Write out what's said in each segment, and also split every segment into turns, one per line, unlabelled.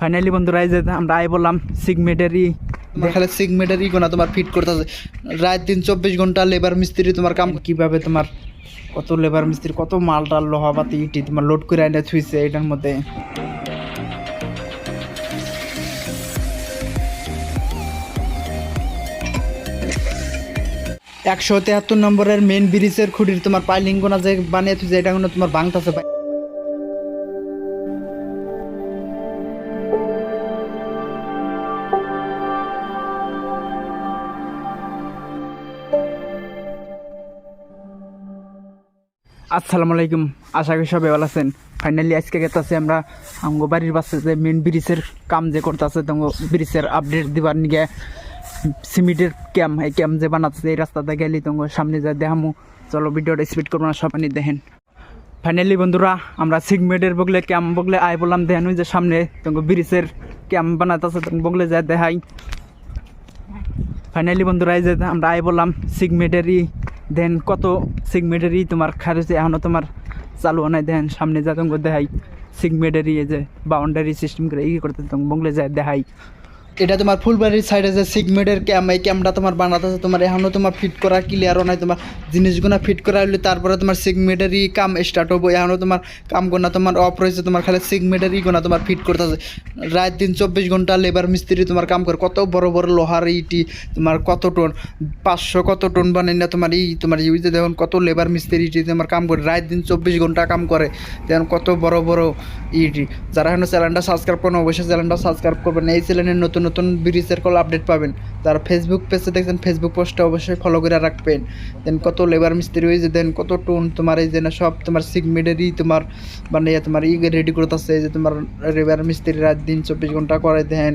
Finally বন্ধুরা এই যে আমরা বললাম সিগমেটারি
খালি সিগমেটারি কোনা তোমার ফিট করতেছে রাত দিন 24 ঘন্টা লেবার মিস্ত্রি তোমার কাম
কিভাবে তোমার কত লেবার মিস্ত্রি কত মালটা লোহাবাতি ইটি তোমার লোড করে এনে থুইছে এটার মধ্যে।
একশো 73 নম্বরের মেন ব্রিজের খুঁটির তোমার পাইলিং কোনা যে বানিয়ে থুইছে এটা কোনো তোমার ভাঙতেছে।
আসসালামু আলাইকুম, আশা করি সবাই ভালো আছেন। ফাইনালি আজকে গেতাছি আমরা আমগো বাড়ির পাশে যে মেন ব্রিজের কাম যে করতেছে তো ব্রিজের আপডেট দিবার নিগে সিমেন্টের ক্যাম্প এই ক্যাম্প যে বানাচ্ছে এই রাস্তাতে গেলি তো সামনে যা দেখামু। চলো ভিডিওটা স্পিড করবো না, সবাই দেখেন। ফাইনালি বন্ধুরা আমরা সিগমেটের বগলে ক্যাম্প বগলে বললাম দেখেন ওই যে সামনে তোমাকে ব্রিজের ক্যাম্প বানাতেছে তো বগলে যা দেখাই। ফাইনালি বন্ধুরা এই যে আমরা বললাম সিগমেটেরই দেন কত সিগমেটারি তোমার খারেছে এখনও তোমার চালু নাই। দেন সামনে যা তোমাকে দেখাই সিগমেটারি এই যে বাউন্ডারি সিস্টেম করে করতে তোমাকে বগলে যায় দেখাই।
এটা তোমার ফুলবাড়ির সাইডে যে সিগমেটের ক্যাম্প এই ক্যাম্পটা তোমার বানাতেছে তোমার এখনও তোমার ফিট করা ক্লিয়ারও নাই। তোমার জিনিসগুলো ফিট করা হলে তারপরে তোমার সিগমেটারি কাম স্টার্ট হবো। এখনও তোমার কাম গোনা তোমার অফ রয়েছে, তোমার খালি সিগমেটারি গোনা তোমার ফিট করতেছে রাত দিন 24 ঘন্টা লেবার মিস্ত্রি তোমার কাম করে। কত বড় বড় লোহার ইটি তোমার কত টন 500 কত টন বানাই না তোমার তোমার ইউজে দেখুন কত লেবার মিস্ত্রি ইটি তোমার কাম করে রাত দিন 24 ঘন্টা কাম করে। দেখুন কত বড় বড় ইটি। যারা এখনো চ্যানেলটা সাবস্ক্রাইব করেন অবশ্যই চ্যানেলটা সাবস্ক্রাইব করবেন। এই চ্যানেলের নতুন নতুন ব্রিজের কল আপডেট পাবেন। যারা ফেসবুক পেজে দেখছেন ফেসবুক পোস্টে অবশ্যই ফলো করে রাখবেন। দেন কত লেবার মিস্ত্রি হয়েছে দেন কত টন তোমার এই যে না সব তোমার সিগমেটারি তোমার বানিয়ে তোমার রেডি করতেছে। এই যে তোমার লেবার মিস্ত্রি রাত দিন 24 ঘন্টা করে দেন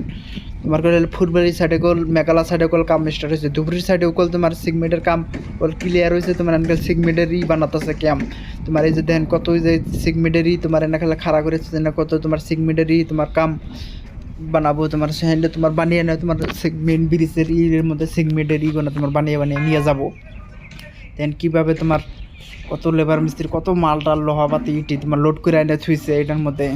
তোমার করে ফুলবাড়ি সাইডে কল মেকালা সাইডে কল কাম স্টার্ট হয়েছে। ধুবড়ির সাইডেও কল তোমার সিগমেটের কাম কল ক্লিয়ার হয়েছে। তোমার আনকাল সিগমেটারি বানাতেছে ক্যাম্প তোমার এই যে দেন কত ওই যে সিগমেটারি তোমার এনে খেলা খাড়া করেছে না কত তোমার সিগমেটারি তোমার কাম বানাবো। তোমার সেখানে তোমার বানিয়ে নেয় তোমার মেন ব্রিজের এর মধ্যে সিগমেটের ইগোনা তোমার বানিয়ে বানিয়ে নিয়ে যাবো। দেন কীভাবে তোমার কত লেবার মিস্ত্রি কত মালটা লোহাবাতি ইটি তোমার লোড করে এনে থুইছে এটার মধ্যে।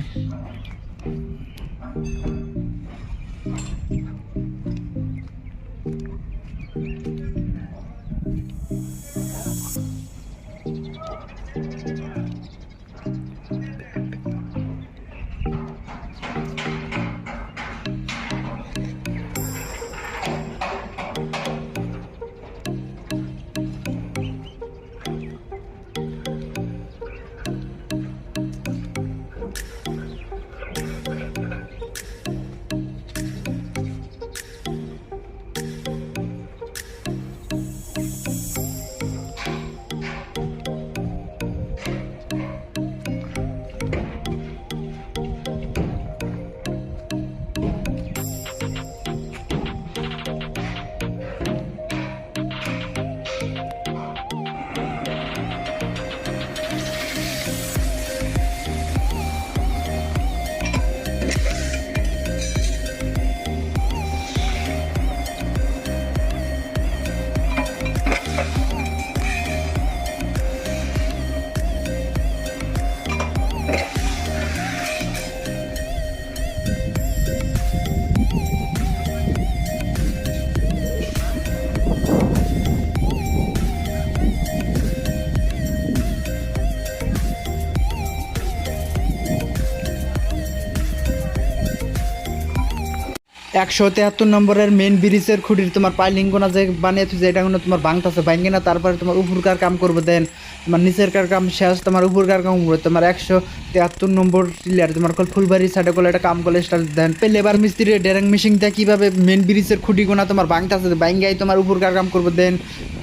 একশো 73 নম্বরের মেন ব্রিজের খুঁটির তোমার পাইলিং গোনা যে বানিয়ে থুইছে এটা কোনো তোমার ভাঙতেছে ভাঙে না। তারপরে তোমার উপরকার কাম করবে দেন তোমার নিচেরকার কাম শেষ তোমার উপরকার কাম করবে। তোমার 173 নম্বর টিলার তোমার কল ফুলবাড়ির সাইডে করলে এটা কাম করলে স্টার্ট দেন লেবার মিস্ত্রি ড্যারেং মেশিন দিয়ে কীভাবে মেন ব্রিজের খুঁটি গোনা তোমার ভাঙতেছে ভাঙ্গাই তোমার উপরকার কাম করবে। দেন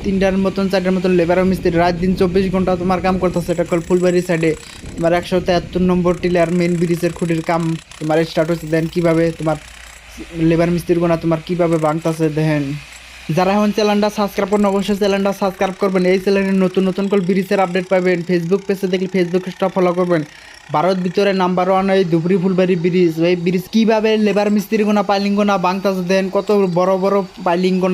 3টার মতন 4টার মতন লেবার মিস্ত্রি রাত দিন 24 ঘন্টা তোমার কাম করতেছে। এটা কল ফুলবাড়ির সাইডে তোমার 173 নম্বর টিলার মেন ব্রিজের খুঁটির কাম তোমার স্টার্ট হচ্ছে। দেন কীভাবে তোমার লেবার মিস্ত্রি গোনা তোমার কীভাবে ভাঙতেছে দেখেন। যারা এখন চ্যানেলটা সাবস্ক্রাইব করেন অবশ্যই চ্যানেলটা সাবস্ক্রাইব করবেন। এই চ্যানেলের নতুন নতুন কল ব্রিজের আপডেট পাবেন। ফেসবুক পেজে দেখলে ফেসবুক পেজটা ফলো করবেন। ভারত ভিতরে নাম্বার 1 এই ধুবড়ি ফুলবাড়ি ব্রিজ। এই ব্রিজ কীভাবে লেবার মিস্ত্রি গোনা পাইলিং গোনা ভাঙতেছে দেন কত বড় বড় পাইলিং গোনা